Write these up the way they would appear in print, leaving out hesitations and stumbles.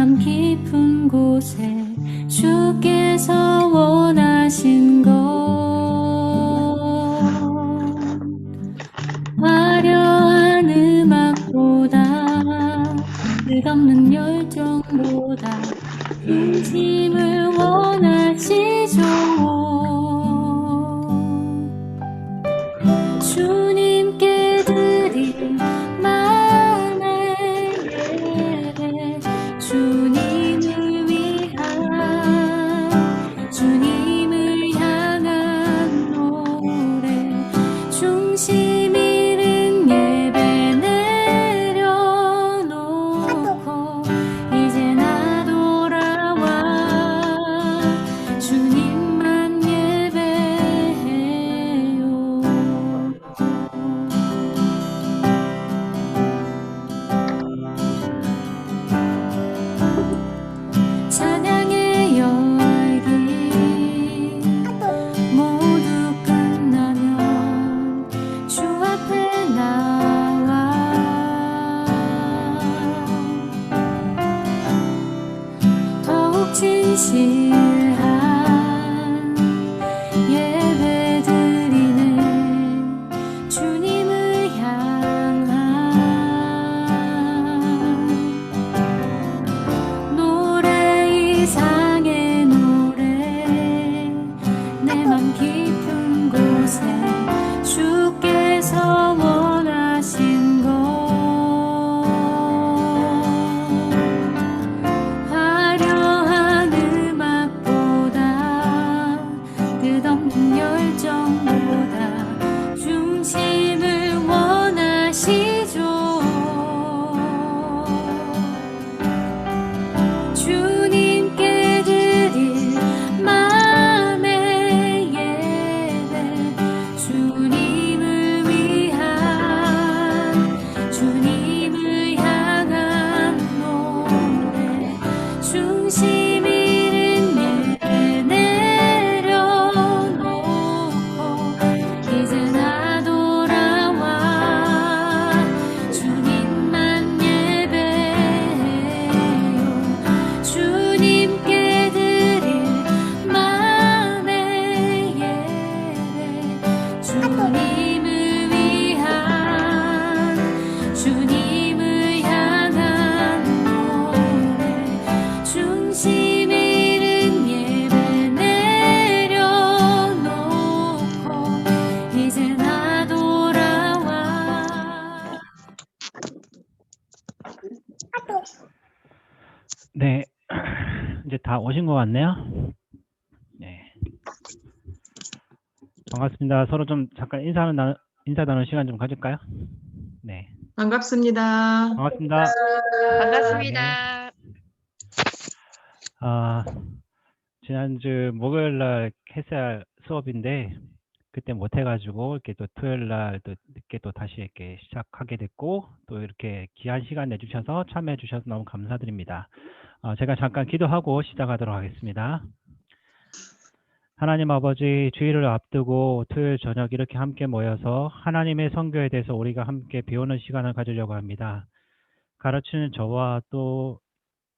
맘 깊은 곳에 주께서 원하신 것 화려한 음악보다 끝없는 열정보다 중심을 원하시죠. 주님께 드릴 마음의 예배 주님을 위한 주님을 향한 노래 중심 잃은 예배 내려놓고 이제 나 돌아와 주님만 예배해요. 찬양의 열기 모두 끝나면 주 앞에 나와 더욱 진실한 예배 드리네 주님을 향한 노래 이상의 노래 내 맘 깊은 곳에 주께서 원하신 것 화려한 음악보다 끝없는 열정보다 중심을 원하시죠. 주님께 드릴 마음의 예배 주님을 위한 주님을 향한 노래 중심 잃은 예배 내려놓고 이제 나 돌아와 주님만 예배해요. 주님께 드릴 마음의 예배 주님을 위한 주님을 향한 노래 중심 잃은 예배 내려놓고 이제 나 돌아와. 네, 이제 다 오신 것 같네요. 네, 반갑습니다. 서로 좀 잠깐 인사 나눌 시간 좀 가질까요? 네, 반갑습니다. 반갑습니다. 반갑습니다. 지난주 목요일 날 했어야 할 수업인데 그때 못 해가지고 이렇게 또 토요일 날 또 늦게 또 다시 이렇게 시작하게 됐고 또 이렇게 귀한 시간 내주셔서 참여해 주셔서 너무 감사드립니다. 제가 잠깐 기도하고 시작하도록 하겠습니다. 하나님 아버지, 주일을 앞두고 토요일 저녁 이렇게 함께 모여서 하나님의 선교에 대해서 우리가 함께 배우는 시간을 가지려고 합니다. 가르치는 저와 또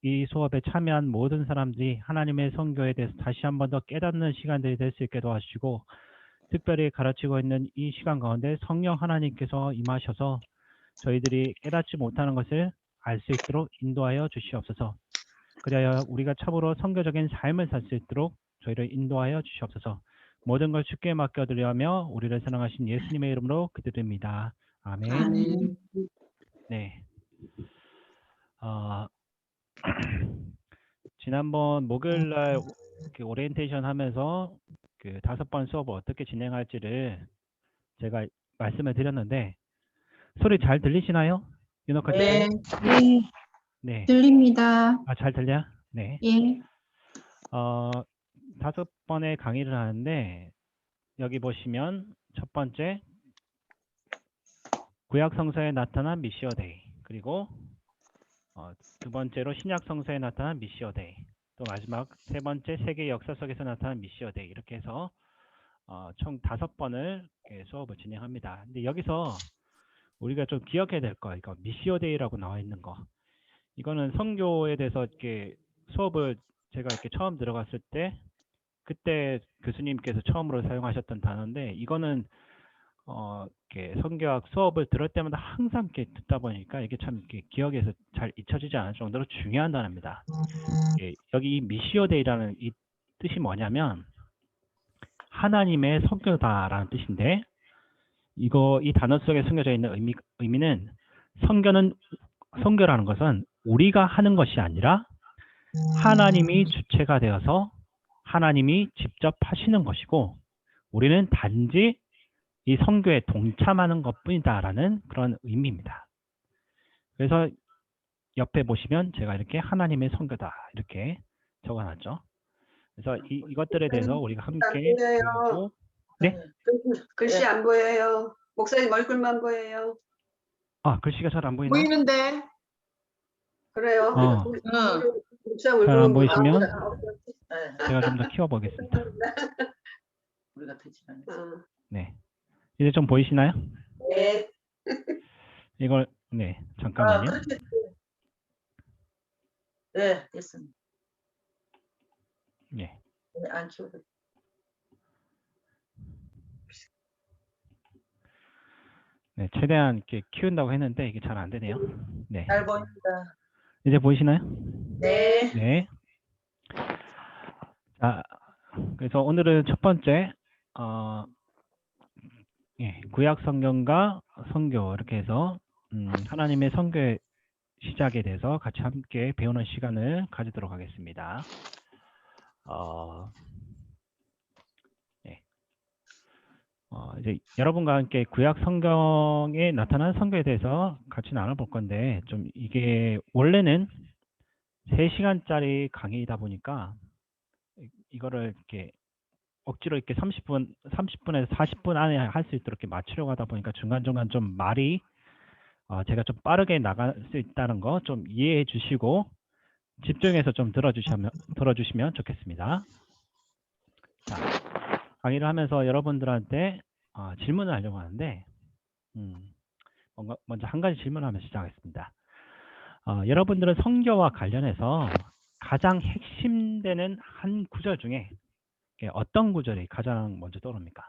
이 수업에 참여한 모든 사람들이 하나님의 선교에 대해서 다시 한 번 더 깨닫는 시간들이 될 수 있게 도와주시고 특별히 가르치고 있는 이 시간 가운데 성령 하나님께서 임하셔서 저희들이 깨닫지 못하는 것을 알 수 있도록 인도하여 주시옵소서. 그래야 우리가 참으로 선교적인 삶을 살 수 있도록 저희를 인도하여 주시옵소서. 모든 걸 주께 맡겨드리며 우리를 사랑하신 예수님의 이름으로 기도드립니다. 아멘. 아멘. 네. 지난번 목요일 날 오리엔테이션 하면서 그 5번 수업을 어떻게 진행할지를 제가 말씀을 드렸는데 소리 잘 들리시나요? 윤옥하 씨? 네. 네, 네. 들립니다. 잘 들려? 네. 예. 5번의 강의를 하는데 여기 보시면 첫 번째 구약 성서에 나타난 미시오 데이, 그리고 두 번째로 신약 성서에 나타난 미시오 데이, 또 마지막 세 번째 세계 역사 속에서 나타난 미시오 데이, 이렇게 해서 총 5번을 수업을 진행합니다. 근데 여기서 우리가 좀 기억해야 될 거, 이거 미시오 데이라고 나와 있는 거, 이거는 선교에 대해서 이렇게 수업을 제가 이렇게 처음 들어갔을 때 그때 교수님께서 처음으로 사용하셨던 단어인데 이거는 이렇게 선교학 수업을 들을 때마다 항상 이렇게 듣다 보니까 이게 참 이렇게 기억에서 잘 잊혀지지 않을 정도로 중요한 단어입니다. 여기 이 미시오데이라는 이 뜻이 뭐냐면 하나님의 선교다라는 뜻인데 이 단어 속에 숨겨져 있는 의미는 선교라는 것은 우리가 하는 것이 아니라 하나님이 주체가 되어서 하나님이 직접 하시는 것이고 우리는 단지 이 선교에 동참하는 것뿐이다라는 그런 의미입니다. 그래서 옆에 보시면 제가 이렇게 하나님의 선교다 이렇게 적어놨죠. 그래서 이것들에 대해서 우리가 함께 배우고 네? 글씨 안 보여요. 목사님 얼굴만 보여요. 글씨가 잘 안 보이나요? 보이는데. 그래요? 목사 잘 안 얼굴은 보이시면 네. 제가 좀 더 키워보겠습니다. 우리가 되지 않았어. 네. 이제 좀 보이시나요? 네. 이걸 네 잠깐만요. 네, 됐습니다. 네. 네, 안 키워도. 네, 최대한 이렇게 키운다고 했는데 이게 잘 안 되네요. 네. 잘 보입니다. 이제 보이시나요? 네. 네. 자, 그래서 오늘은 첫 번째 구약 성경과 선교 이렇게 해서 하나님의 선교의 시작에 대해서 같이 함께 배우는 시간을 가지도록 하겠습니다. 이제 여러분과 함께 구약 성경에 나타난 선교에 대해서 같이 나눠볼 건데 좀 이게 원래는 3시간짜리 강의이다 보니까 이거를 이렇게 억지로 이렇게 30분에서 40분 안에 할 수 있도록 이렇게 맞추려고 하다 보니까 중간중간 좀 말이 제가 좀 빠르게 나갈 수 있다는 거 좀 이해해 주시고 집중해서 좀 들어주시면 좋겠습니다. 자, 강의를 하면서 여러분들한테 질문을 하려고 하는데 먼저 한 가지 질문을 하면 시작하겠습니다. 여러분들은 선교와 관련해서 가장 핵심되는 한 구절 중에 어떤 구절이 가장 먼저 떠오릅니까?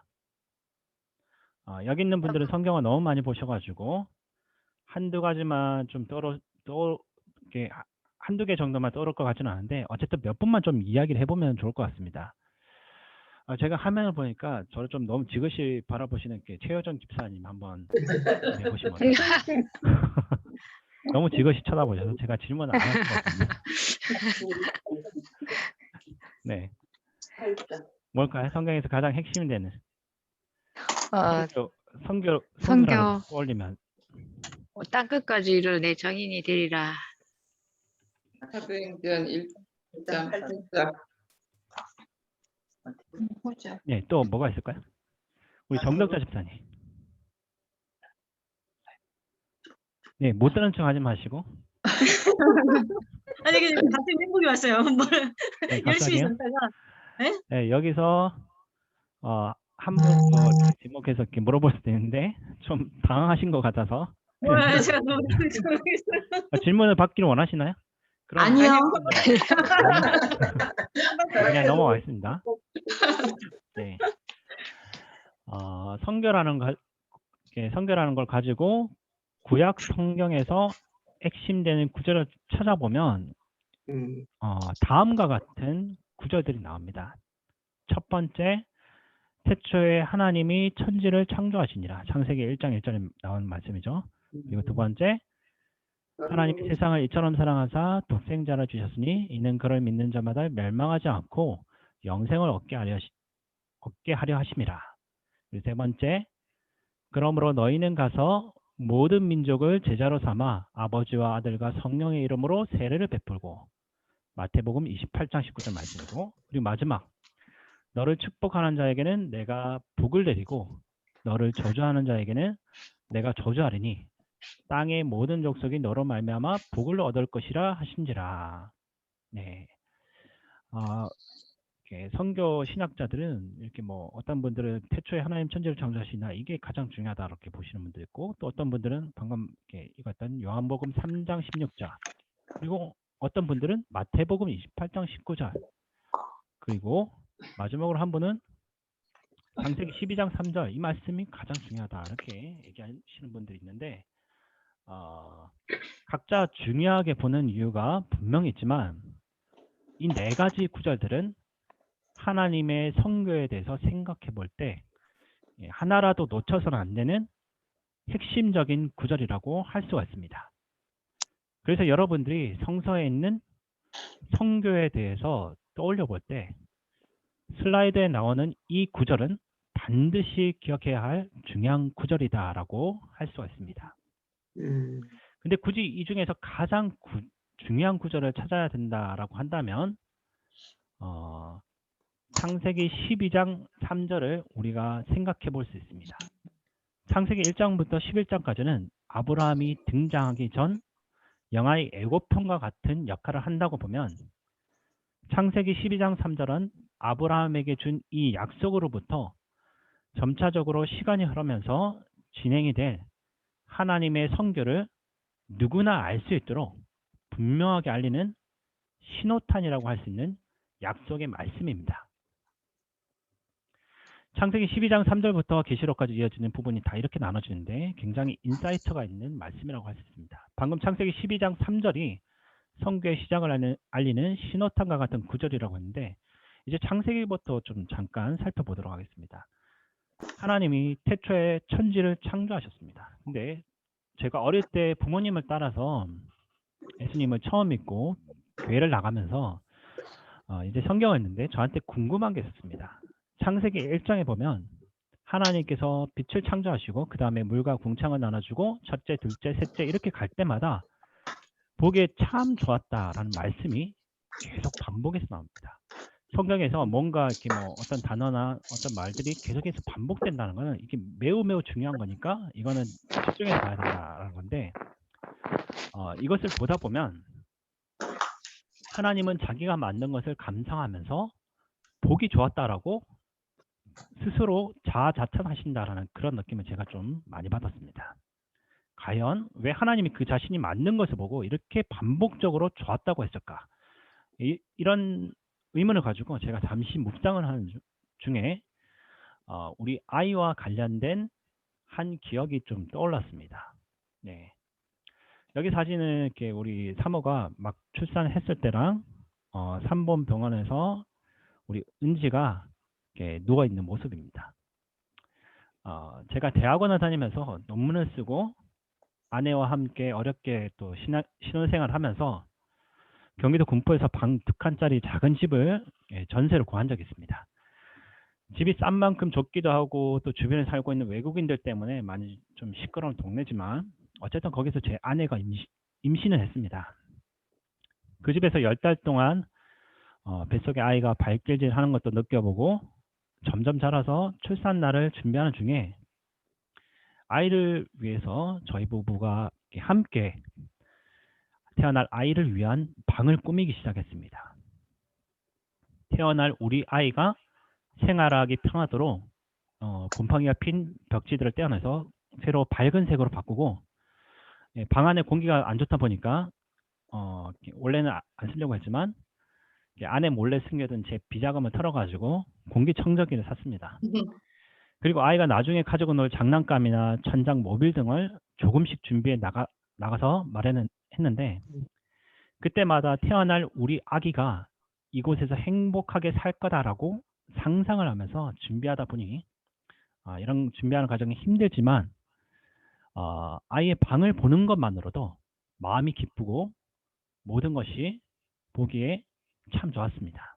여기 있는 분들은 성경을 너무 많이 보셔가지고 한두 가지만 좀 이렇게 한두 개 정도만 떠오를 것 같지는 않은데 어쨌든 몇 분만 좀 이야기를 해보면 좋을 것 같습니다. 제가 화면을 보니까 저를 좀 너무 지그시 바라보시는 게 최효정 집사님 한번 해보시면 어떨까요? 너무 지그시 쳐다보셔서 제가 질문을 안 할 수가 없습니다. 네. 뭘까요? 성경에서 가장 핵심이 되는 선교라고 떠올리면 땅끝까지 이르러 내 정인이 되리라. 사도행전 1장 8절. 네, 또 뭐가 있을까요? 우리 정덕자 집사님. 네, 못 들은 척 하지 마시고. 아니 그냥 갑자기 행복이 왔어요. 네, 열심히 갑자기요? 있었다가 네, 여기서 한 분 지목해서 이렇게 물어볼 수도 있는데 좀 당황하신 것 같아서 제가 너무 질문을 받기를 원하시나요? 그럼 아니요. 그냥 넘어가겠습니다. 네. 선교라는 걸 가지고 구약 성경에서 핵심되는 구절을 찾아보면 다음과 같은 구절들이 나옵니다. 첫 번째, 태초에 하나님이 천지를 창조하시니라. 창세기 1장 1절에 나오는 말씀이죠. 그리고 두 번째, 하나님이 세상을 이처럼 사랑하사 독생자를 주셨으니 이는 그를 믿는 자마다 멸망하지 않고 영생을 얻게 하려 하심이라. 그리고 세 번째, 그러므로 너희는 가서 모든 민족을 제자로 삼아 아버지와 아들과 성령의 이름으로 세례를 베풀고. 마태복음 28장 19절 말씀이고. 그리고 마지막, 너를 축복하는 자에게는 내가 복을 내리고 너를 저주하는 자에게는 내가 저주하리니 땅의 모든 족속이 너로 말미암아 복을 얻을 것이라 하신지라. 네. 이렇게 선교 신학자들은 이렇게 뭐 어떤 분들은 태초에 하나님 천지를 창조하시나 이게 가장 중요하다 이렇게 보시는 분도 있고 또 어떤 분들은 방금 이렇게 읽었던 요한복음 3장 16절 그리고 어떤 분들은 마태복음 28장 19절. 그리고 마지막으로 한 분은 창세기 12장 3절. 이 말씀이 가장 중요하다. 이렇게 얘기하시는 분들이 있는데 각자 중요하게 보는 이유가 분명히 있지만 이 네 가지 구절들은 하나님의 성교에 대해서 생각해 볼 때 하나라도 놓쳐서는 안 되는 핵심적인 구절이라고 할 수가 있습니다. 그래서 여러분들이 성서에 있는 성교에 대해서 떠올려 볼 때 슬라이드에 나오는 이 구절은 반드시 기억해야 할 중요한 구절이다라고 할 수가 있습니다. 근데 굳이 이 중에서 가장 중요한 구절을 찾아야 된다라고 한다면 창세기 12장 3절을 우리가 생각해 볼 수 있습니다. 창세기 1장부터 11장까지는 아브라함이 등장하기 전 영아의 애고편과 같은 역할을 한다고 보면 창세기 12장 3절은 아브라함에게 준 이 약속으로부터 점차적으로 시간이 흐르면서 진행이 될 하나님의 성교를 누구나 알 수 있도록 분명하게 알리는 신호탄이라고 할 수 있는 약속의 말씀입니다. 창세기 12장 3절부터 계시록까지 이어지는 부분이 다 이렇게 나눠지는데 굉장히 인사이트가 있는 말씀이라고 할 수 있습니다. 방금 창세기 12장 3절이 성교의 시작을 알리는 신호탄과 같은 구절이라고 했는데 이제 창세기부터 좀 잠깐 살펴보도록 하겠습니다. 하나님이 태초에 천지를 창조하셨습니다. 근데 제가 어릴 때 부모님을 따라서 예수님을 처음 믿고 교회를 나가면서 이제 성경을 했는데 저한테 궁금한 게 있었습니다. 창세기 1장에 보면 하나님께서 빛을 창조하시고 그 다음에 물과 궁창을 나눠주고 첫째, 둘째, 셋째 이렇게 갈 때마다 보기에 참 좋았다라는 말씀이 계속 반복해서 나옵니다. 성경에서 뭔가 이렇게 뭐 어떤 단어나 어떤 말들이 계속해서 반복된다는 것은 이게 매우 중요한 거니까 이거는 집중해서 봐야 된다는 건데 이것을 보다 보면 하나님은 자기가 만든 것을 감상하면서 보기 좋았다라고 스스로 자아자찬하신다라는 그런 느낌을 제가 좀 많이 받았습니다. 과연 왜 하나님이 그 자신이 만든 것을 보고 이렇게 반복적으로 좋았다고 했을까? 이런 의문을 가지고 제가 잠시 묵상을 하는 중에 우리 아이와 관련된 한 기억이 좀 떠올랐습니다. 네. 여기 사진은 이렇게 우리 사모가 막 출산했을 때랑 산본 병원에서 우리 은지가 이렇게 누워 있는 모습입니다. 제가 대학원을 다니면서 논문을 쓰고 아내와 함께 어렵게 또 신혼생활을 하면서 경기도 군포에서 방 2칸짜리 작은 집을 전세로 구한 적이 있습니다. 집이 싼 만큼 좁기도 하고 또 주변에 살고 있는 외국인들 때문에 많이 좀 시끄러운 동네지만 어쨌든 거기서 제 아내가 임신을 했습니다. 그 집에서 10달 동안 뱃속에 아이가 발길질 하는 것도 느껴보고 점점 자라서 출산 날을 준비하는 중에 아이를 위해서 저희 부부가 함께 태어날 아이를 위한 방을 꾸미기 시작했습니다. 태어날 우리 아이가 생활하기 편하도록 곰팡이가 핀 벽지들을 떼어내서 새로 밝은 색으로 바꾸고 방 안에 공기가 안 좋다 보니까 원래는 안 쓰려고 했지만 안에 몰래 숨겨둔 제 비자금을 털어가지고 공기청정기를 샀습니다. 그리고 아이가 나중에 가지고 놀 장난감이나 천장 모빌 등을 조금씩 준비해 나가서 마련했는데 그때마다 태어날 우리 아기가 이곳에서 행복하게 살 거다라고 상상을 하면서 준비하다 보니 이런 준비하는 과정이 힘들지만 아이의 방을 보는 것만으로도 마음이 기쁘고 모든 것이 보기에 참 좋았습니다.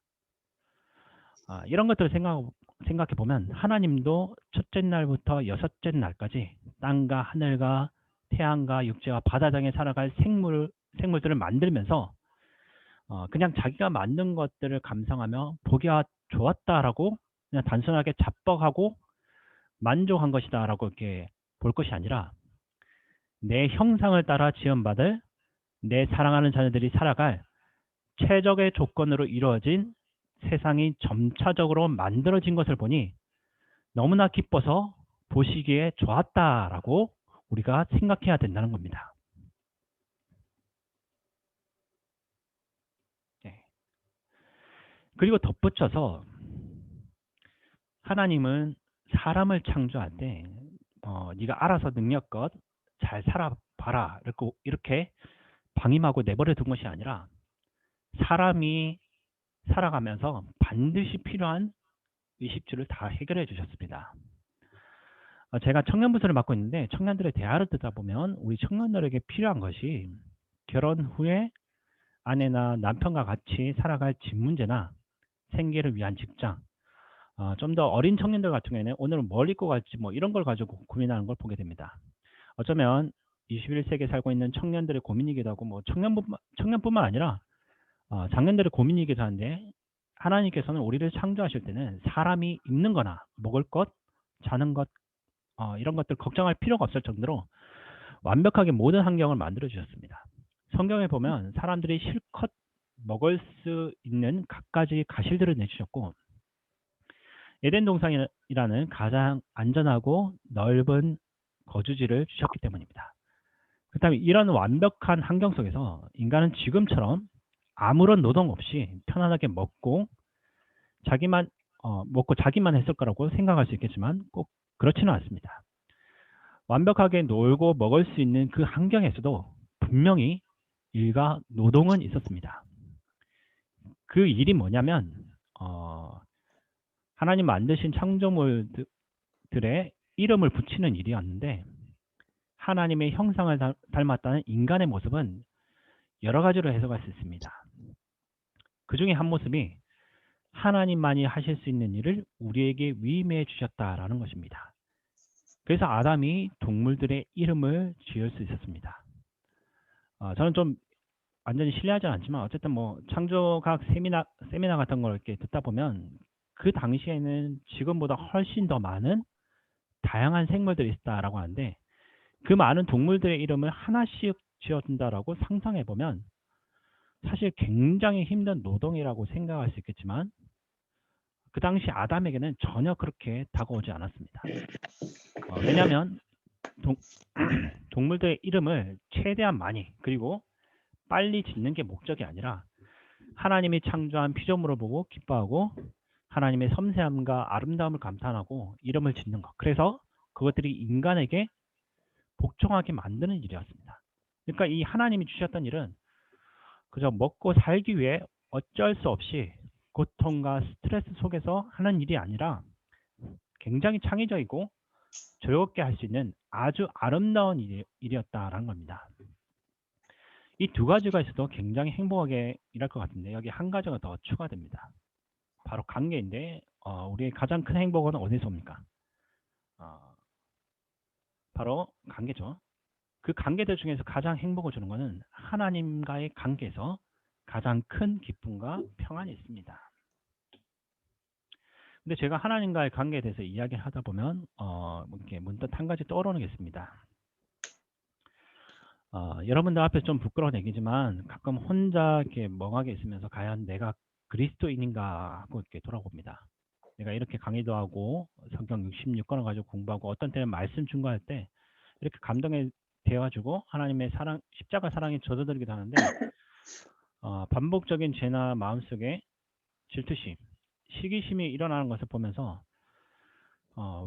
이런 것들을 생각해 보면 하나님도 첫째 날부터 6째 날까지 땅과 하늘과 태양과 육지와 바다장에 살아갈 생물들을 만들면서 그냥 자기가 만든 것들을 감상하며 보기가 좋았다라고 그냥 단순하게 잡벅하고 만족한 것이다라고 이렇게 볼 것이 아니라 내 형상을 따라 지음받을 내 사랑하는 자녀들이 살아갈 최적의 조건으로 이루어진 세상이 점차적으로 만들어진 것을 보니 너무나 기뻐서 보시기에 좋았다라고 우리가 생각해야 된다는 겁니다. 그리고 덧붙여서 하나님은 사람을 창조할 때 네가 알아서 능력껏 잘 살아봐라 이렇게 방임하고 내버려 둔 것이 아니라 사람이 살아가면서 반드시 필요한 의식주를 다 해결해 주셨습니다. 제가 청년 부서를 맡고 있는데 청년들의 대화를 듣다 보면 우리 청년들에게 필요한 것이 결혼 후에 아내나 남편과 같이 살아갈 집 문제나 생계를 위한 직장, 좀 더 어린 청년들 같은 경우에는 오늘은 뭘 입고 갈지 뭐 이런 걸 가지고 고민하는 걸 보게 됩니다. 어쩌면 21세기에 살고 있는 청년들의 고민이기도 하고 뭐 청년뿐만 아니라 장년들의 고민이기도 한데 하나님께서는 우리를 창조하실 때는 사람이 입는 거나 먹을 것, 자는 것 이런 것들 걱정할 필요가 없을 정도로 완벽하게 모든 환경을 만들어 주셨습니다. 성경에 보면 사람들이 실컷 먹을 수 있는 갖가지 가실들을 내주셨고 에덴 동산이라는 가장 안전하고 넓은 거주지를 주셨기 때문입니다. 그렇다면 이런 완벽한 환경 속에서 인간은 지금처럼 아무런 노동 없이 편안하게 먹고 자기만 했을 거라고 생각할 수 있겠지만 꼭 그렇지는 않습니다. 완벽하게 놀고 먹을 수 있는 그 환경에서도 분명히 일과 노동은 있었습니다. 그 일이 뭐냐면 하나님 만드신 창조물들의 이름을 붙이는 일이었는데 하나님의 형상을 닮았다는 인간의 모습은 여러 가지로 해석할 수 있습니다. 그 중에 한 모습이 하나님만이 하실 수 있는 일을 우리에게 위임해 주셨다라는 것입니다. 그래서 아담이 동물들의 이름을 지을 수 있었습니다. 저는 좀 완전히 신뢰하지 않지만 어쨌든 뭐 창조과학 세미나 같은 걸 이렇게 듣다 보면 그 당시에는 지금보다 훨씬 더 많은 다양한 생물들이 있다라고 하는데 그 많은 동물들의 이름을 하나씩 지어준다라고 상상해 보면 사실 굉장히 힘든 노동이라고 생각할 수 있겠지만 그 당시 아담에게는 전혀 그렇게 다가오지 않았습니다. 왜냐하면 동물들의 이름을 최대한 많이 그리고 빨리 짓는 게 목적이 아니라 하나님이 창조한 피조물을 보고 기뻐하고 하나님의 섬세함과 아름다움을 감탄하고 이름을 짓는 것. 그래서 그것들이 인간에게 복종하게 만드는 일이었습니다. 그러니까 이 하나님이 주셨던 일은 그저 먹고 살기 위해 어쩔 수 없이 고통과 스트레스 속에서 하는 일이 아니라 굉장히 창의적이고 즐겁게 할 수 있는 아주 아름다운 일이었다라는 겁니다. 이 두 가지가 있어도 굉장히 행복하게 일할 것 같은데 여기 한 가지가 더 추가됩니다. 바로 관계인데 우리의 가장 큰 행복은 어디서 옵니까? 바로 관계죠. 그 관계들 중에서 가장 행복을 주는 것은 하나님과의 관계에서 가장 큰 기쁨과 평안이 있습니다. 근데 제가 하나님과의 관계에 대해서 이야기를 하다 보면 이렇게 문득 한 가지 떠오르는 게 있습니다. 여러분들 앞에서 좀 부끄러운 얘기지만 가끔 혼자 이렇게 멍하게 있으면서 과연 내가 그리스도인인가 하고 이렇게 돌아봅니다. 내가 이렇게 강의도 하고 성경 66권을 가지고 공부하고 어떤 때는 말씀 중과할 때 이렇게 감동에 되어가지고 하나님의 사랑, 십자가 사랑에 젖어들기도 하는데 반복적인 죄나 마음속에 질투심, 시기심이 일어나는 것을 보면서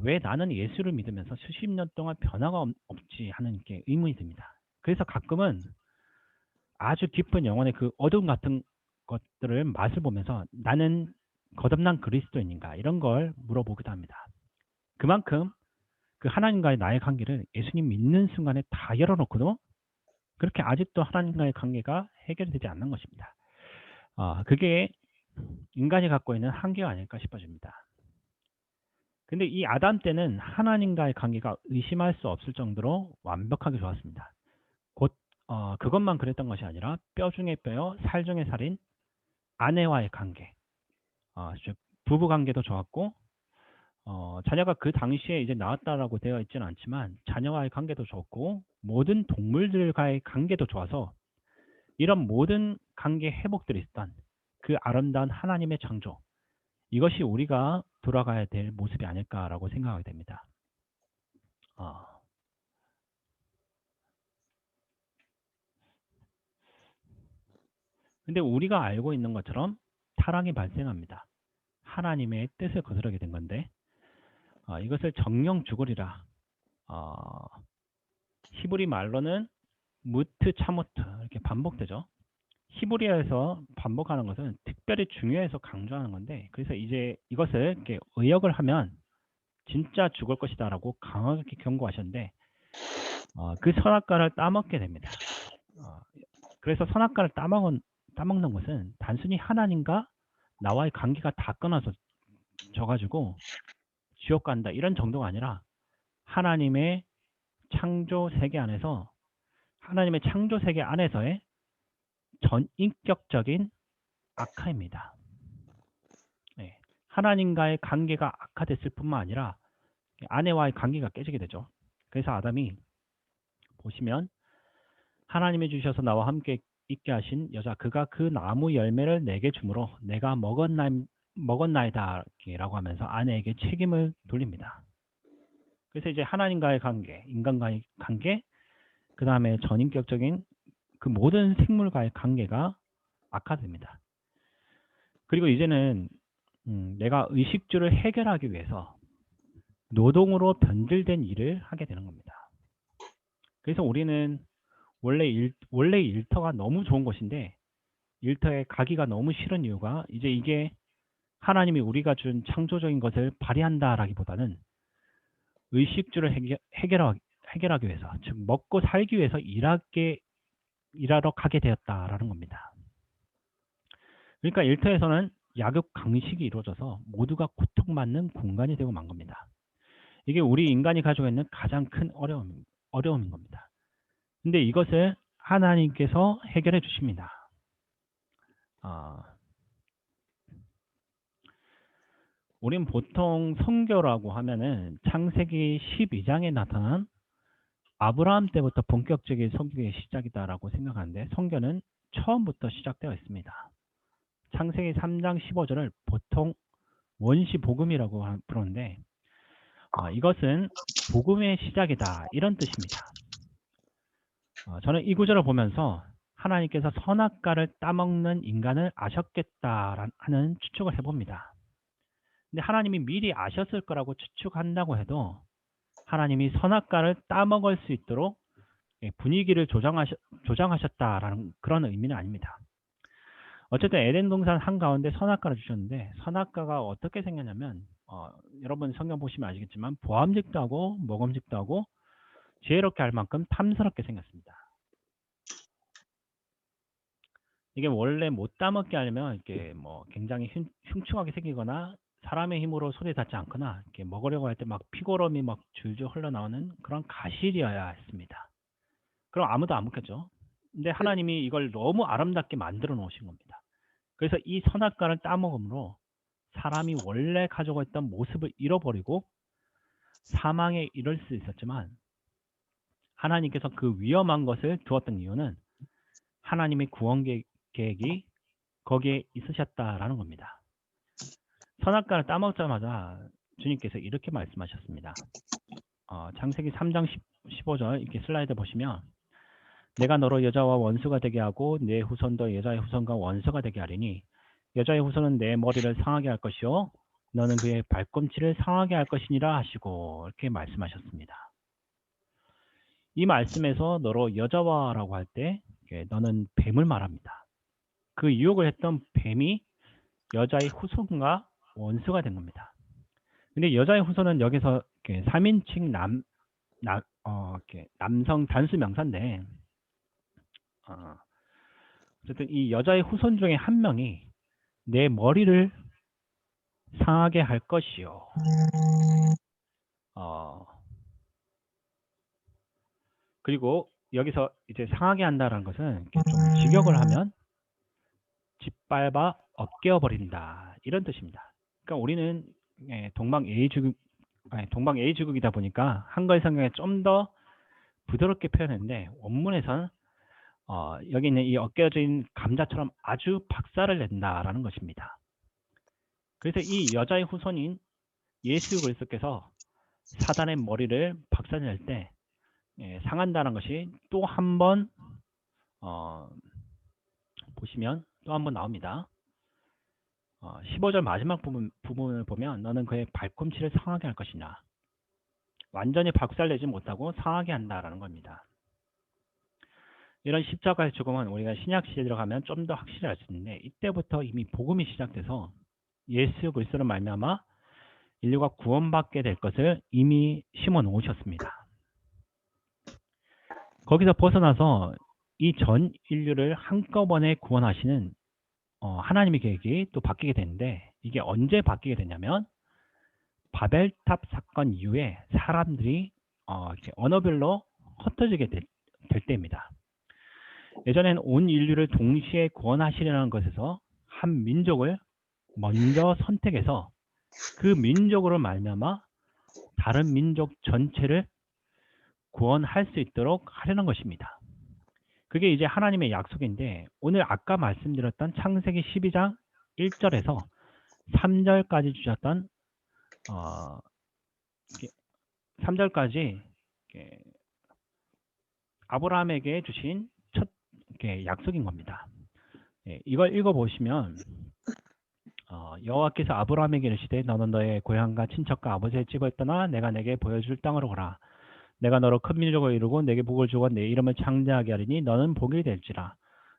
왜 나는 예수를 믿으면서 수십 년 동안 변화가 없지 하는 게 의문이 듭니다. 그래서 가끔은 아주 깊은 영혼의 그 어둠 같은 것들을 맛을 보면서 나는 거듭난 그리스도인인가 이런 걸 물어보기도 합니다. 그만큼 그 하나님과의 나의 관계를 예수님 믿는 순간에 다 열어놓고도 그렇게 아직도 하나님과의 관계가 해결되지 않는 것입니다. 그게 인간이 갖고 있는 한계가 아닐까 싶어집니다. 근데 이 아담 때는 하나님과의 관계가 의심할 수 없을 정도로 완벽하게 좋았습니다. 곧 그것만 그랬던 것이 아니라 뼈 중에 뼈요, 살 중에 살인 아내와의 관계, 즉 부부 관계도 좋았고 자녀가 그 당시에 이제 나왔다라고 되어 있지는 않지만 자녀와의 관계도 좋고 모든 동물들과의 관계도 좋아서 이런 모든 관계 회복들이 있던 그 아름다운 하나님의 창조, 이것이 우리가 돌아가야 될 모습이 아닐까라고 생각하게 됩니다. 근데 우리가 알고 있는 것처럼 타락이 발생합니다. 하나님의 뜻을 거스르게 된 건데 이것을 정령 죽으리라. 히브리 말로는 무트 차무트 이렇게 반복되죠. 히브리어에서 반복하는 것은 특별히 중요해서 강조하는 건데, 그래서 이제 이것을 이렇게 의역을 하면 진짜 죽을 것이다라고 강하게 경고하셨는데 그 선악과를 따먹게 됩니다. 그래서 선악과를 따먹는 것은 단순히 하나님과 나와의 관계가 다 끊어서 져가지고 지옥 간다 이런 정도가 아니라 하나님의 창조 세계 안에서 하나님의 창조 세계 안에서의 전인격적인 악화입니다. 네. 하나님과의 관계가 악화됐을 뿐만 아니라 아내와의 관계가 깨지게 되죠. 그래서 아담이 보시면 하나님이 주셔서 나와 함께 있게 하신 여자 그가 그 나무 열매를 내게 주므로 내가 먹었나이다 라고 하면서 아내에게 책임을 돌립니다. 그래서 이제 하나님과의 관계, 인간과의 관계, 그 다음에 전인격적인 그 모든 생물과의 관계가 악화됩니다. 그리고 이제는 내가 의식주를 해결하기 위해서 노동으로 변질된 일을 하게 되는 겁니다. 그래서 우리는 원래 일터가 너무 좋은 것인데 일터에 가기가 너무 싫은 이유가 이제 이게 하나님이 우리가 준 창조적인 것을 발휘한다라기보다는 의식주를 해결하기 위해서, 즉 먹고 살기 위해서 일하러 가게 되었다라는 겁니다. 그러니까 일터에서는 약육 강식이 이루어져서 모두가 고통받는 공간이 되고 만 겁니다. 이게 우리 인간이 가지고 있는 가장 큰 어려움인 겁니다. 근데 이것을 하나님께서 해결해 주십니다. 우린 보통 성교라고 하면은 창세기 12장에 나타난 아브라함 때부터 본격적인 성교의 시작이다라고 생각하는데 성교는 처음부터 시작되어 있습니다. 창세기 3장 15절을 보통 원시 복음이라고 부르는데 이것은 복음의 시작이다 이런 뜻입니다. 저는 이 구절을 보면서 하나님께서 선악과를 따먹는 인간을 아셨겠다 하는 추측을 해봅니다. 근데 하나님이 미리 아셨을 거라고 추측한다고 해도 하나님이 선악과를 따먹을 수 있도록 분위기를 조장하셨다라는 그런 의미는 아닙니다. 어쨌든 에덴 동산 한가운데 선악과를 주셨는데 선악과가 어떻게 생겼냐면 여러분 성경 보시면 아시겠지만 보암직도 하고 먹음직도 하고 지혜롭게 할 만큼 탐스럽게 생겼습니다. 이게 원래 못 따먹게 하려면 이렇게 뭐 굉장히 흉측하게 생기거나 사람의 힘으로 손에 닿지 않거나 이렇게 먹으려고 할 때 막 피고름이 막 줄줄 흘러나오는 그런 가실이어야 했습니다. 그럼 아무도 안 먹겠죠. 근데 하나님이 이걸 너무 아름답게 만들어 놓으신 겁니다. 그래서 이 선악과를 따먹음으로 사람이 원래 가지고 있던 모습을 잃어버리고 사망에 이를 수 있었지만 하나님께서 그 위험한 것을 두었던 이유는 하나님의 구원 계획이 거기에 있으셨다라는 겁니다. 선악과를 따먹자마자 주님께서 이렇게 말씀하셨습니다. 창세기 3장 15절 이렇게 슬라이드 보시면 내가 너로 여자와 원수가 되게 하고 내 후손도 여자의 후손과 원수가 되게 하리니 여자의 후손은 내 머리를 상하게 할 것이요 너는 그의 발꿈치를 상하게 할 것이니라 하시고 이렇게 말씀하셨습니다. 이 말씀에서 너로 여자와라고 할 때 너는 뱀을 말합니다. 그 유혹을 했던 뱀이 여자의 후손과 원수가 된 겁니다. 근데 여자의 후손은 여기서 3인칭 남성 단수 명사인데 어쨌든 이 여자의 후손 중에 한 명이 내 머리를 상하게 할 것이요. 그리고 여기서 이제 상하게 한다는 것은 좀 직역을 하면 짓밟아 엎겨 버린다 이런 뜻입니다. 그러니까 우리는 동방예의지국이다 보니까 한글 성경에 좀 더 부드럽게 표현했는데 원문에서는 여기 있는 이 엎겨진 감자처럼 아주 박살을 낸다라는 것입니다. 그래서 이 여자의 후손인 예수 그리스도께서 사단의 머리를 박살낼 때 상한다는 것이 또 한 번 보시면 또 한 번 나옵니다. 15절 마지막 부분을 보면 너는 그의 발꿈치를 상하게 할 것이냐. 완전히 박살내지 못하고 상하게 한다라는 겁니다. 이런 십자가의 죽음은 우리가 신약시대에 들어가면 좀 더 확실히 알 수 있는데 이때부터 이미 복음이 시작돼서 예수 그리스도를 말미암아 인류가 구원받게 될 것을 이미 심어 놓으셨습니다. 거기서 벗어나서 이 전 인류를 한꺼번에 구원하시는 하나님의 계획이 또 바뀌게 되는데 이게 언제 바뀌게 되냐면 바벨탑 사건 이후에 사람들이 이렇게 언어별로 흩어지게 될 때입니다. 예전에는 온 인류를 동시에 구원하시려는 것에서 한 민족을 먼저 선택해서 그 민족으로 말미암아 다른 민족 전체를 구원할 수 있도록 하려는 것입니다. 그게 이제 하나님의 약속인데 오늘 아까 말씀드렸던 창세기 12장 1절에서 3절까지 주셨던 3절까지 아브라함에게 주신 첫 약속인 겁니다. 이걸 읽어보시면 여호와께서 아브라함에게 이르시되 너는 너의 고향과 친척과 아버지의 집을 떠나 내가 내게 보여줄 땅으로 가라. 내가 너로 큰 민족을 이루고 내게 복을 주고 내 이름을 창대하게 하리니 너는 복이 될지라.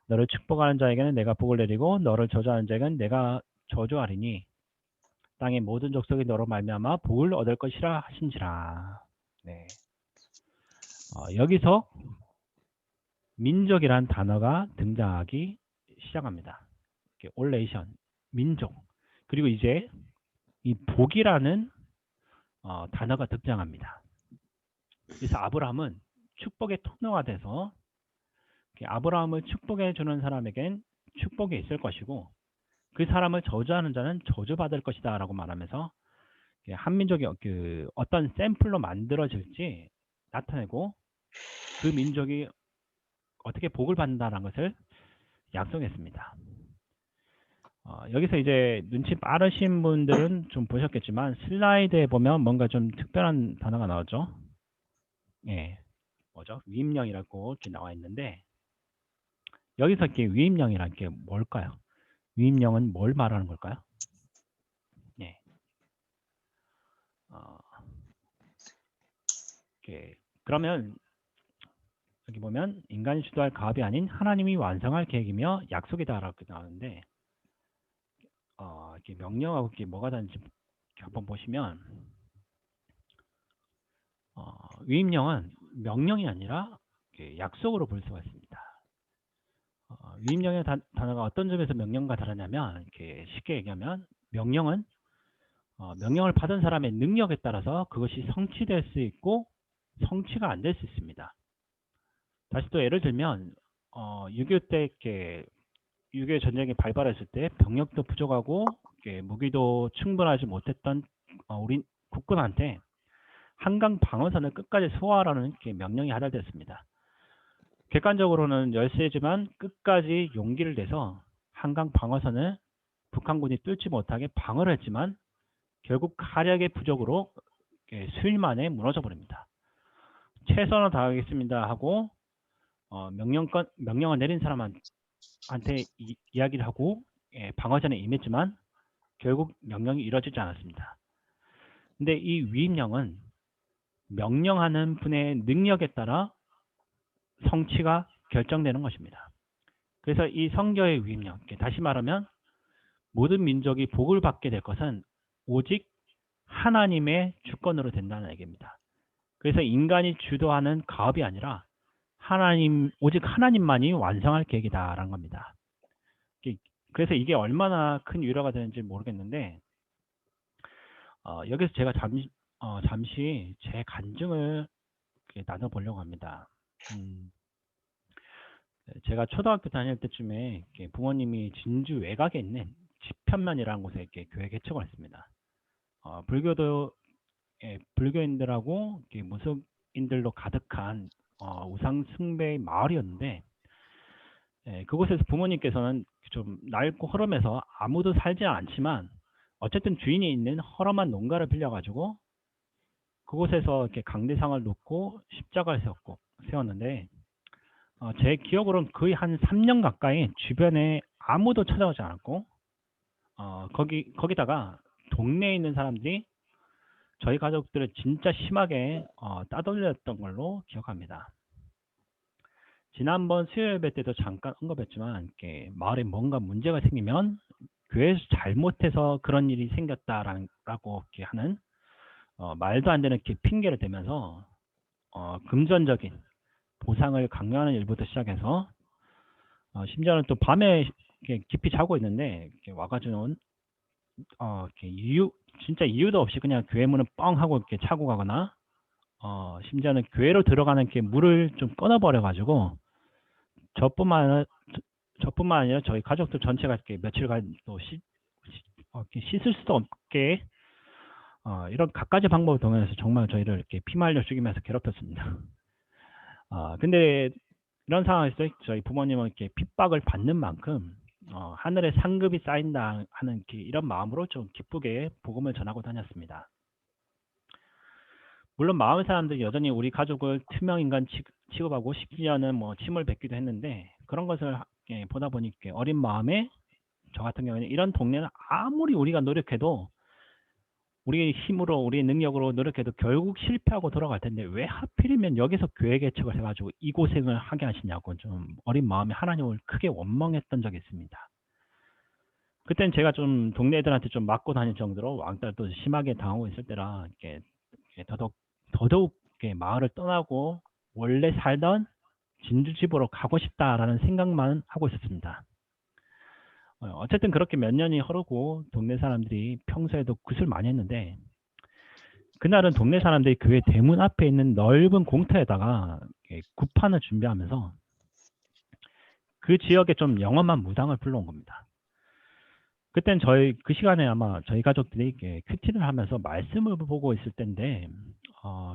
너를 축복하는 자에게는 내가 복을 내리고 너를 저주하는 자에게는 내가 저주하리니 땅의 모든 족속이 너로 말미암아 복을 얻을 것이라 하신지라. 네. 여기서 민족이란 단어가 등장하기 시작합니다. 올레이션, 민족. 그리고 이제 이 복이라는 단어가 등장합니다. 그래서 아브라함은 축복의 통로가 돼서 아브라함을 축복해 주는 사람에겐 축복이 있을 것이고 그 사람을 저주하는 자는 저주받을 것이다 라고 말하면서 한민족이 어떤 샘플로 만들어질지 나타내고 그 민족이 어떻게 복을 받는다는 것을 약속했습니다. 여기서 이제 눈치 빠르신 분들은 좀 보셨겠지만 슬라이드에 보면 뭔가 좀 특별한 단어가 나오죠. 예, 뭐죠? 위임령이라고 이렇게 나와 있는데 여기서 이렇게 위임령이라는 게 뭘까요? 위임령은 뭘 말하는 걸까요? 예. 그러면 여기 보면 인간이 주도할 가업이 아닌 하나님이 완성할 계획이며 약속이다라고 나오는데 이렇게 명령하고 이게 뭐가 다른지 한번 보시면 위임령은 명령이 아니라 약속으로 볼 수가 있습니다. 위임령의 단어가 어떤 점에서 명령과 다르냐면 이렇게 쉽게 얘기하면 명령은 명령을 받은 사람의 능력에 따라서 그것이 성취될 수 있고 성취가 안 될 수 있습니다. 다시 또 예를 들면 6.25 때 이렇게 6.25 전쟁이 발발했을 때 병력도 부족하고 무기도 충분하지 못했던 우리 국군한테 한강 방어선을 끝까지 소화하라는 명령이 하달됐습니다. 객관적으로는 열세지만 끝까지 용기를 내서 한강 방어선을 북한군이 뚫지 못하게 방어를 했지만 결국 화력의 부족으로 수일 만에 무너져 버립니다. 최선을 다하겠습니다 하고 명령을 내린 사람한테 이야기를 하고 방어전에 임했지만 결국 명령이 이루어지지 않았습니다. 근데 이 위임령은 명령하는 분의 능력에 따라 성취가 결정되는 것입니다. 그래서 이 성경의 위임령, 다시 말하면 모든 민족이 복을 받게 될 것은 오직 하나님의 주권으로 된다는 얘기입니다. 그래서 인간이 주도하는 가업이 아니라 오직 하나님만이 완성할 계획이다라는 겁니다. 그래서 이게 얼마나 큰 위로가 되는지 모르겠는데 여기서 제가 잠시 제 간증을 나눠보려고 합니다. 제가 초등학교 다닐 때쯤에 부모님이 진주 외곽에 있는 지편면이라는 곳에 교회 개척을 했습니다. 불교인들하고 무속인들로 가득한 우상 숭배의 마을이었는데 그곳에서 부모님께서는 좀 낡고 허름해서 아무도 살지 않지만 어쨌든 주인이 있는 허름한 농가를 빌려가지고 그곳에서 이렇게 강대상을 놓고 십자가를 세웠는데 제 기억으로는 거의 한 3년 가까이 주변에 아무도 찾아오지 않았고 거기다가 동네에 있는 사람들이 저희 가족들을 진짜 심하게 따돌렸던 걸로 기억합니다. 지난번 수요일 예배 때도 잠깐 언급했지만 이렇게 마을에 뭔가 문제가 생기면 교회에서 잘못해서 그런 일이 생겼다라고 이렇게 하는 말도 안 되는 이렇게 핑계를 대면서 금전적인 보상을 강요하는 일부터 시작해서 심지어는 또 밤에 이렇게 깊이 자고 있는데 이렇게 와가지고 이렇게 진짜 이유도 없이 그냥 교회 문을 뻥 하고 이렇게 차고 가거나 심지어는 교회로 들어가는 이렇게 물을 좀 끊어버려 가지고 저뿐만 아니라 저희 가족들 전체가 이렇게 며칠간 또 이렇게 씻을 수도 없게 이런 갖가지 방법을 동원해서 정말 저희를 이렇게 피말려 죽이면서 괴롭혔습니다. 근데 이런 상황에서 저희 부모님은 이렇게 핍박을 받는 만큼 하늘에 상급이 쌓인다 하는 이런 마음으로 좀 기쁘게 복음을 전하고 다녔습니다. 물론 마을 사람들이 여전히 우리 가족을 투명인간 취급하고 심지어는 뭐 침을 뱉기도 했는데 그런 것을 보다 보니 어린 마음에 저 같은 경우에는 이런 동네는 아무리 우리가 노력해도 우리의 힘으로 우리의 능력으로 노력해도 결국 실패하고 돌아갈 텐데 왜 하필이면 여기서 교회 개척을 해가지고 이 고생을 하게 하시냐고 좀 어린 마음에 하나님을 크게 원망했던 적이 있습니다. 그때는 제가 좀 동네 애들한테 좀 맞고 다닐 정도로 왕따도 심하게 당하고 있을 때라 이렇게 더더욱 이렇게 마을을 떠나고 원래 살던 진주집으로 가고 싶다라는 생각만 하고 있었습니다. 어쨌든 그렇게 몇 년이 흐르고 동네 사람들이 평소에도 굿을 많이 했는데 그날은 동네 사람들이 교회 대문 앞에 있는 넓은 공터에다가 굿판을 준비하면서 그 지역에 좀 영험한 무당을 불러온 겁니다. 그땐 그 시간에 아마 저희 가족들이 큐티를 하면서 말씀을 보고 있을 때인데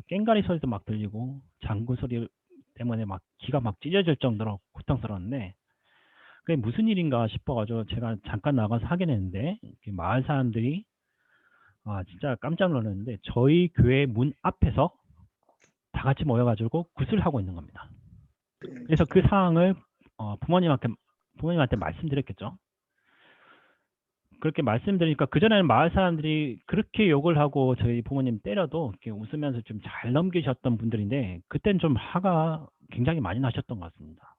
꽹가리 소리도 막 들리고 장구 소리 때문에 막 귀가 막 찢어질 정도로 고통스러웠는데 그게 무슨 일인가 싶어가지고 제가 잠깐 나가서 확인했는데 마을 사람들이 진짜 깜짝 놀랐는데 저희 교회 문 앞에서 다 같이 모여가지고 굿을 하고 있는 겁니다. 그래서 그 상황을 부모님한테 말씀드렸겠죠. 그렇게 말씀드리니까 그전에는 마을 사람들이 그렇게 욕을 하고 저희 부모님 때려도 이렇게 웃으면서 좀 잘 넘기셨던 분들인데 그땐 좀 화가 굉장히 많이 나셨던 것 같습니다.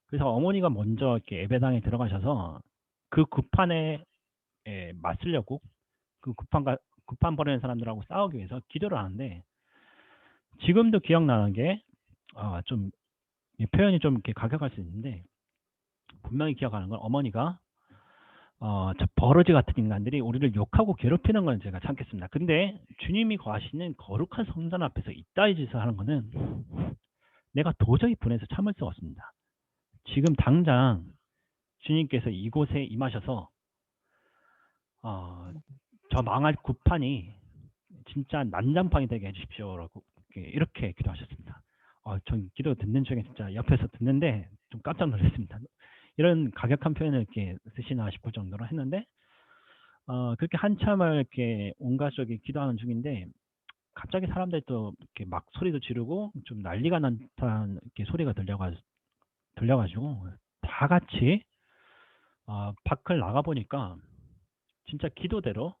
그래서 어머니가 먼저 이렇게 예배당에 들어가셔서 그 굿판에 맞으려고 그 굿판 버리는 사람들하고 싸우기 위해서 기도를 하는데 지금도 기억나는 게 좀 표현이 좀 이렇게 가격할 수 있는데 분명히 기억하는 건 어머니가 저 버러지 같은 인간들이 우리를 욕하고 괴롭히는 건 제가 참겠습니다. 근데 주님이 거하시는 거룩한 성전 앞에서 이따위 짓을 하는 거는 내가 도저히 분해서 참을 수가 없습니다. 지금 당장 주님께서 이곳에 임하셔서 저 망할 굿판이 진짜 난장판이 되게 해주십시오라고 이렇게 기도하셨습니다. 전 기도 듣는 중에 진짜 옆에서 듣는데 좀 깜짝 놀랐습니다. 이런 가격한 표현을 이렇게 쓰시나 싶을 정도로 했는데 그렇게 한참을 이렇게 온 가족이 기도하는 중인데 갑자기 사람들이 또 이렇게 막 소리도 지르고 좀 난리가 난 듯한 이렇게 소리가 들려가지고 다 같이 밖을 나가 보니까 진짜 기도대로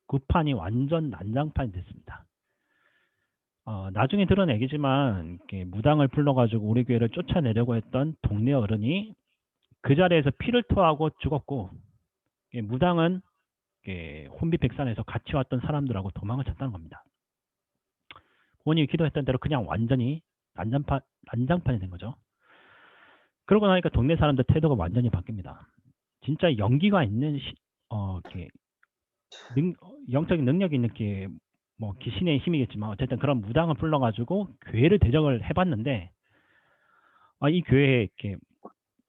굿판이 완전 난장판이 됐습니다. 나중에 들은 얘기지만 이렇게 무당을 불러가지고 우리 교회를 쫓아내려고 했던 동네 어른이 그 자리에서 피를 토하고 죽었고 무당은 혼비백산에서 같이 왔던 사람들하고 도망을 쳤다는 겁니다. 본인이 기도했던 대로 그냥 완전히 난장판이 된 거죠. 그러고 나니까 동네 사람들 태도가 완전히 바뀝니다. 진짜 연기가 있는 영적인 능력이 있는 뭐 귀신의 힘이겠지만 어쨌든 그런 무당을 불러가지고 교회를 대적을 해봤는데 이 교회에 이렇게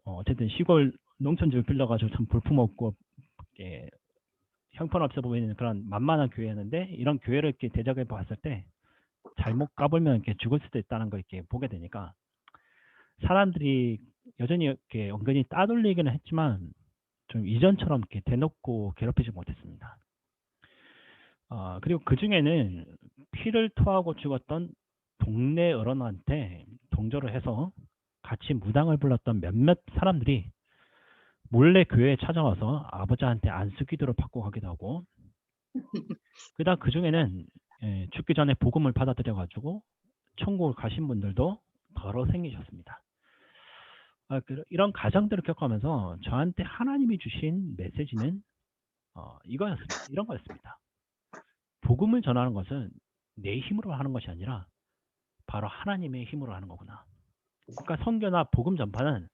어쨌든 시골 농촌집을 빌려가지고 참 볼품없고 형편없어 보이는 그런 만만한 교회였는데 이런 교회를 이렇게 대적해 봤을 때 잘못 까불면 이렇게 죽을 수도 있다는 걸 이렇게 보게 되니까 사람들이 여전히 이렇게 은근히 따돌리기는 했지만 좀 이전처럼 이렇게 대놓고 괴롭히지 못했습니다. 그리고 그 중에는 피를 토하고 죽었던 동네 어른한테 동조를 해서 같이 무당을 불렀던 몇몇 사람들이 몰래 교회에 찾아와서 아버지한테 안수기도를 받고 가기도 하고, 그다음 그 중에는 죽기 전에 복음을 받아들여가지고 천국을 가신 분들도 더러 생기셨습니다. 이런 가정들을 겪으면서 저한테 하나님이 주신 메시지는 이거였습니다. 이런 거였습니다. 복음을 전하는 것은 내 힘으로 하는 것이 아니라 바로 하나님의 힘으로 하는 거구나. 그러니까 선교나 복음 전파는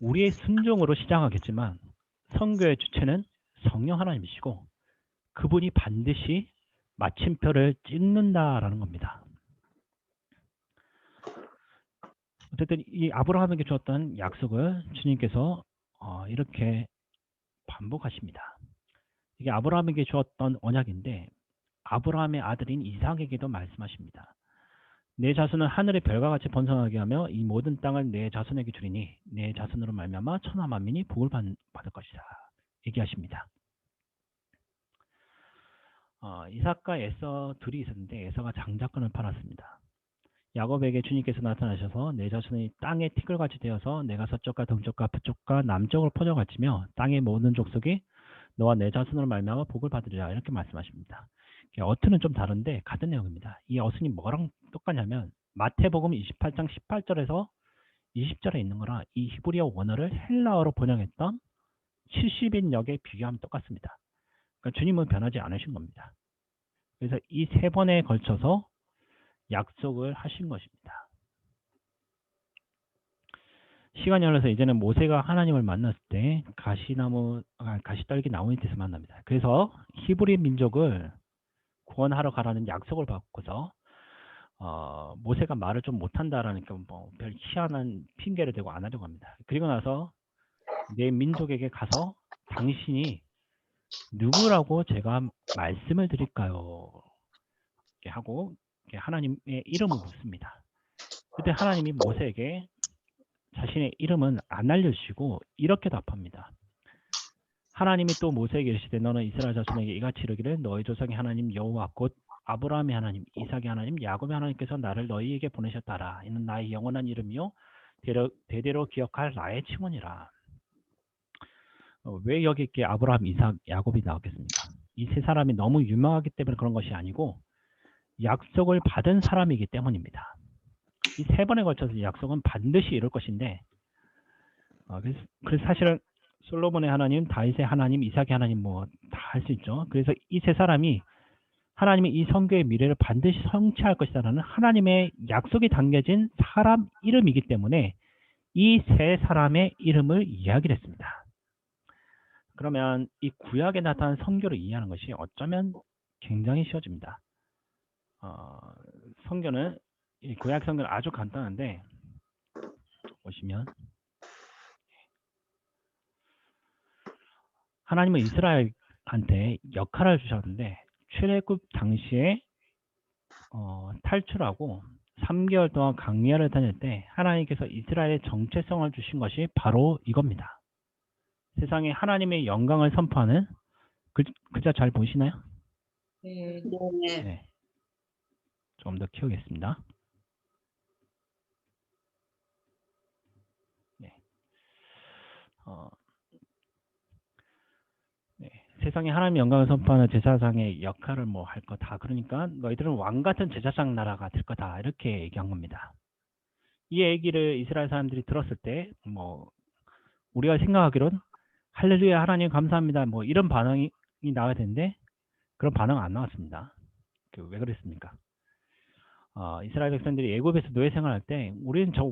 우리의 순종으로 시작하겠지만 선교의 주체는 성령 하나님이시고 그분이 반드시 마침표를 찍는다라는 겁니다. 어쨌든 이 아브라함에게 주었던 약속을 주님께서 이렇게 반복하십니다. 이게 아브라함에게 주었던 언약인데 아브라함의 아들인 이삭에게도 말씀하십니다. 내 자손은 하늘의 별과 같이 번성하게 하며 이 모든 땅을 내 자손에게 주리니 내 자손으로 말미암아 천하 만민이 복을 받을 것이다. 얘기하십니다. 이삭과 에서 둘이 있었는데 에서가 장자권을 팔았습니다. 야곱에게 주님께서 나타나셔서 내 자손이 땅의 티끌같이 되어서 내가 서쪽과 동쪽과 북쪽과 남쪽을 퍼져가지며 땅의 모든 족속이 너와 내 자손으로 말미암아 복을 받으리라 이렇게 말씀하십니다. 어투는 좀 다른데 같은 내용입니다. 이 어순이 뭐랑 똑같냐면 마태복음 28장 18절에서 20절에 있는 거라 이 히브리어 원어를 헬라어로 번역했던 70인역에 비교하면 똑같습니다. 그러니까 주님은 변하지 않으신 겁니다. 그래서 이 세 번에 걸쳐서 약속을 하신 것입니다. 시간이 흘러서 이제는 모세가 하나님을 만났을 때 가시떨기 나무 밑에서 만납니다. 그래서 히브리 민족을 구원하러 가라는 약속을 받고서 모세가 말을 좀 못한다라니까 뭐 별 희한한 핑계를 대고 안 하려고 합니다. 그리고 나서 내 민족에게 가서 당신이 누구라고 제가 말씀을 드릴까요? 이렇게 하고 하나님의 이름을 묻습니다. 그때 하나님이 모세에게 자신의 이름은 안 알려주시고 이렇게 답합니다. 하나님이 또 모세에게 이르시되 너는 이스라엘 자손에게 이같이 이르기를 너희 조상의 하나님 여호와 곧 아브라함의 하나님, 이삭의 하나님, 야곱의 하나님께서 나를 너희에게 보내셨다라. 이는 나의 영원한 이름이요 대대로 기억할 나의 칭언이라. 왜 여기 이렇게 아브라함, 이삭, 야곱이 나왔겠습니까? 이 세 사람이 너무 유명하기 때문에 그런 것이 아니고 약속을 받은 사람이기 때문입니다. 이 세 번에 걸쳐서 약속은 반드시 이룰 것인데 그래서 사실은 솔로몬의 하나님, 다윗의 하나님, 이삭의 하나님 뭐 다 할 수 있죠. 그래서 이 세 사람이 하나님이 이 선교의 미래를 반드시 성취할 것이라는 하나님의 약속이 담겨진 사람 이름이기 때문에 이 세 사람의 이름을 이야기를 했습니다. 그러면 이 구약에 나타난 선교를 이해하는 것이 어쩌면 굉장히 쉬워집니다. 선교는 이 구약 선교는 아주 간단한데 보시면 하나님은 이스라엘한테 역할을 주셨는데 출애굽 당시에 탈출하고 3개월 동안 광야를 다닐 때 하나님께서 이스라엘의 정체성을 주신 것이 바로 이겁니다. 세상에 하나님의 영광을 선포하는 글자 잘 보이시나요? 네. 네. 좀 더 키우겠습니다. 네. 네. 세상에 하나님의 영광을 선포하는 제사장의 역할을 뭐 할 거다. 그러니까 너희들은 왕 같은 제사장 나라가 될 거다. 이렇게 얘기한 겁니다. 이 얘기를 이스라엘 사람들이 들었을 때 뭐 우리가 생각하기론 할렐루야 하나님 감사합니다. 뭐 이런 반응이 나와야 되는데 그런 반응 안 나왔습니다. 왜 그랬습니까? 이스라엘 백성들이 애굽에서 노예 생활할 때 우리는 저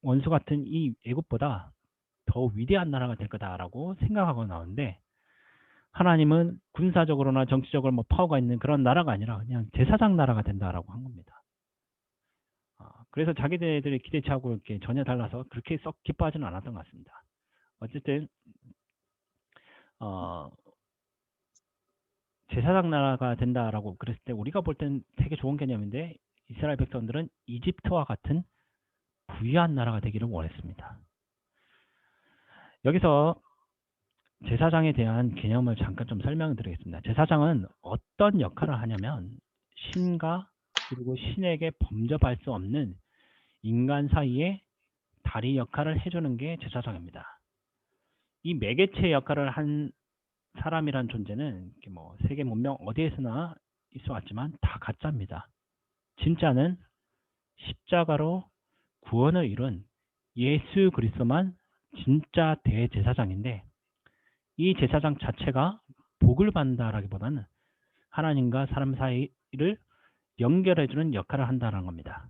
원수 같은 이 애굽보다 더 위대한 나라가 될 거다라고 생각하고 나오는데 하나님은 군사적으로나 정치적으로 뭐 파워가 있는 그런 나라가 아니라 그냥 제사장 나라가 된다라고 한 겁니다. 그래서 자기들이 기대치하고 이렇게 전혀 달라서 그렇게 썩 기뻐하지는 않았던 것 같습니다. 어쨌든 제사장 나라가 된다라고 그랬을 때 우리가 볼 땐 되게 좋은 개념인데 이스라엘 백성들은 이집트와 같은 부유한 나라가 되기를 원했습니다. 여기서 제사장에 대한 개념을 잠깐 좀 설명드리겠습니다. 제사장은 어떤 역할을 하냐면 신과 그리고 신에게 범접할 수 없는 인간 사이의 다리 역할을 해주는 게 제사장입니다. 이 매개체 역할을 한 사람이란 존재는 이렇게 뭐 세계 문명 어디에서나 있어 왔지만 다 가짜입니다. 진짜는 십자가로 구원을 이룬 예수 그리스도만 진짜 대제사장인데, 이 제사장 자체가 복을 받는다라기보다는 하나님과 사람 사이를 연결해주는 역할을 한다는 겁니다.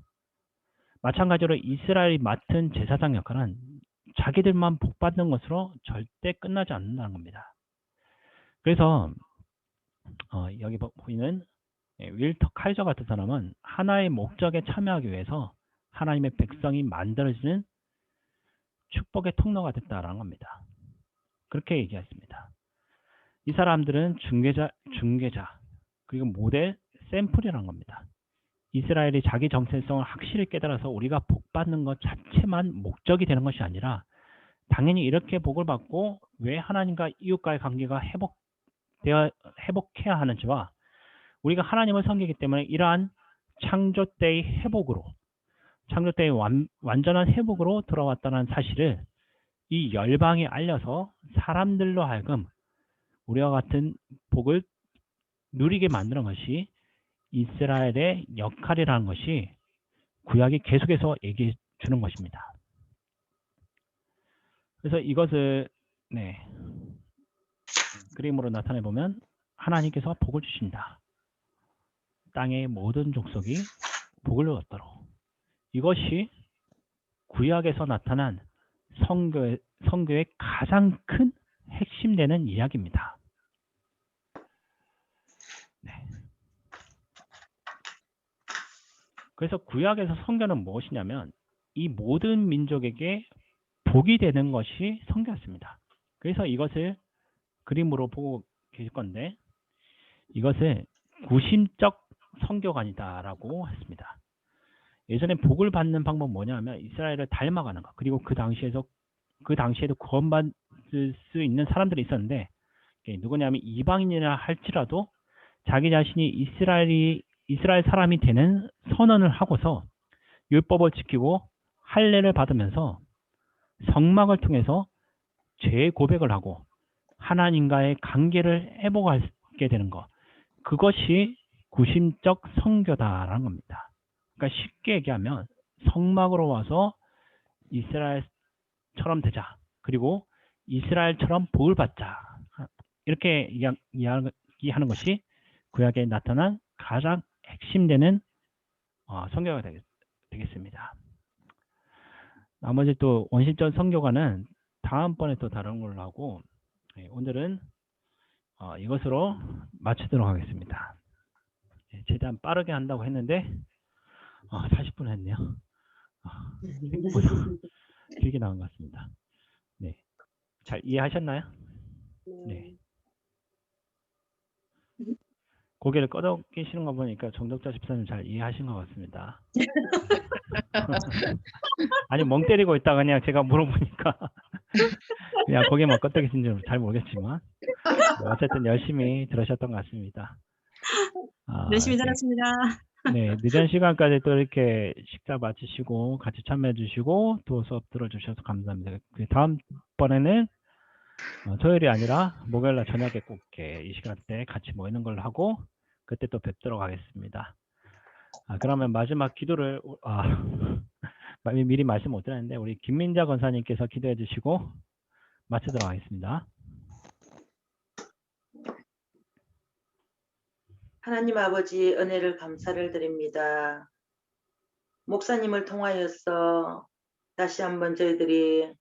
마찬가지로 이스라엘이 맡은 제사장 역할은 자기들만 복 받는 것으로 절대 끝나지 않는다는 겁니다. 그래서 여기 보이는 윌터 카이저 같은 사람은 하나의 목적에 참여하기 위해서 하나님의 백성이 만들어지는 축복의 통로가 됐다라는 겁니다. 그렇게 얘기했습니다. 이 사람들은 중개자 그리고 모델 샘플이라는 겁니다. 이스라엘이 자기 정체성을 확실히 깨달아서 우리가 복 받는 것 자체만 목적이 되는 것이 아니라, 당연히 이렇게 복을 받고 왜 하나님과 이웃과의 관계가 회복해야 하는지와 우리가 하나님을 섬기기 때문에 이러한 창조 때의 회복으로, 창조 때의 완전한 회복으로 돌아왔다는 사실을 이 열방에 알려서 사람들로 하여금 우리와 같은 복을 누리게 만드는 것이 이스라엘의 역할이라는 것이 구약이 계속해서 얘기해 주는 것입니다. 그래서 이것을 그림으로 나타내 보면 하나님께서 복을 주신다. 땅의 모든 족속이 복을 얻도록. 이것이 구약에서 나타난 성교의 가장 큰 핵심되는 이야기입니다. 그래서 구약에서 성교는 무엇이냐면 이 모든 민족에게 복이 되는 것이 성교였습니다. 그래서 이것을 그림으로 보고 계실 건데, 이것을 구심적 성교관이다라고 했습니다. 예전에 복을 받는 방법은 뭐냐면 이스라엘을 닮아가는 것, 그리고 그 당시에도 구원받을 수 있는 사람들이 있었는데, 누구냐면 이방인이라 할지라도 자기 자신이 이스라엘 사람이 되는 선언을 하고서 율법을 지키고 할례를 받으면서 성막을 통해서 죄 고백을 하고 하나님과의 관계를 회복하게 되는 것, 그것이 구심적 성교다라는 겁니다. 그러니까 쉽게 얘기하면 성막으로 와서 이스라엘처럼 되자, 그리고 이스라엘처럼 복을 받자, 이렇게 이야기하는 것이 구약에 나타난 가장 핵심되는 성교가 되겠습니다. 나머지 또 원시적 성교가는 다음번에 또 다른 걸로 하고, 오늘은 이것으로 마치도록 하겠습니다. 최대한 빠르게 한다고 했는데 40분 했네요. 길게 나온 것 같습니다. 네, 잘 이해하셨나요? 네. 고개를 끄덕이시는 거 보니까 정덕자 집사님 잘 이해하신 것 같습니다. 아니, 멍 때리고 있다가 그냥 제가 물어보니까 그냥 고개만 끄덕이신 줄 잘 모르겠지만 어쨌든 열심히 들으셨던 것 같습니다. 열심히 네. 들었습니다. 네, 늦은 시간까지 또 이렇게 식사 마치시고 같이 참여해 주시고 또 수업 들어주셔서 감사합니다. 그 다음번에는 토요일이 아니라 목요일날 저녁에 꼭 이 시간대 같이 모이는 걸로 하고 그때 또 뵙도록 하겠습니다. 그러면 마지막 기도를 미리 말씀 못 드렸는데 우리 김민자 권사님께서 기도해 주시고 마치도록 하겠습니다. 하나님 아버지, 은혜를 감사를 드립니다. 목사님을 통하여서 다시 한번 저희들이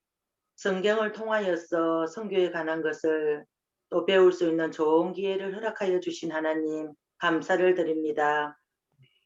성경을 통하여서 선교에 관한 것을 또 배울 수 있는 좋은 기회를 허락하여 주신 하나님 감사를 드립니다.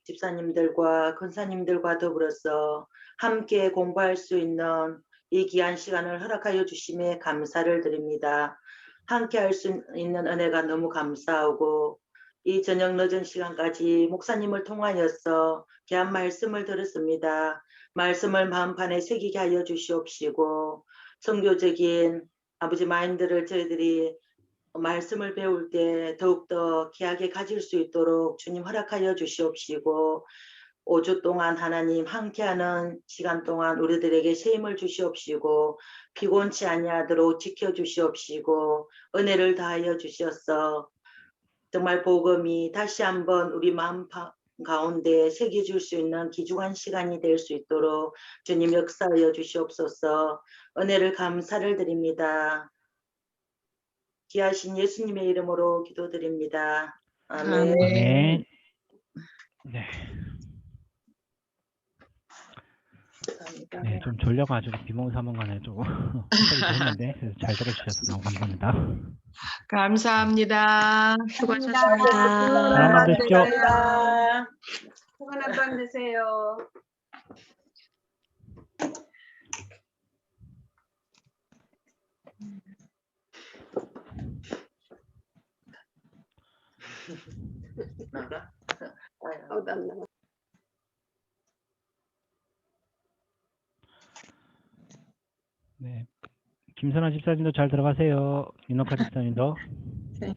집사님들과 권사님들과 더불어서 함께 공부할 수 있는 이 귀한 시간을 허락하여 주심에 감사를 드립니다. 함께 할 수 있는 은혜가 너무 감사하고 이 저녁 늦은 시간까지 목사님을 통하여서 귀한 말씀을 들었습니다. 말씀을 마음판에 새기게 하여 주시옵시고 선교적인 아버지 마인드를 저희들이 말씀을 배울 때 더욱더 귀하게 가질 수 있도록 주님 허락하여 주시옵시고 5주 동안 하나님 함께하는 시간 동안 우리들에게 새 힘을 주시옵시고 피곤치 아니하도록 지켜주시옵시고 은혜를 다하여 주시옵소서. 정말 복음이 다시 한번 우리 마음 가운데 새겨줄 수 있는 귀중한 시간이 될 수 있도록 주님 역사하여 주시옵소서. 은혜를 감사를 드립니다. 귀하신 예수님의 이름으로 기도드립니다. 아멘. 아멘. 네. 감사합니다. 네, 좀 졸려가지고 비몽사몽간에 좀 소리 했는데 잘 들어주셔서 너무 감사합니다. 감사합니다. 수고하셨습니다. 사랑 받으십시오. 감사합니다. 평안한 밤 되세요. 나가? 난 나가. 네. 김선아 집사님도 잘 들어가세요. 윤옥화 집사님도. 네. 네.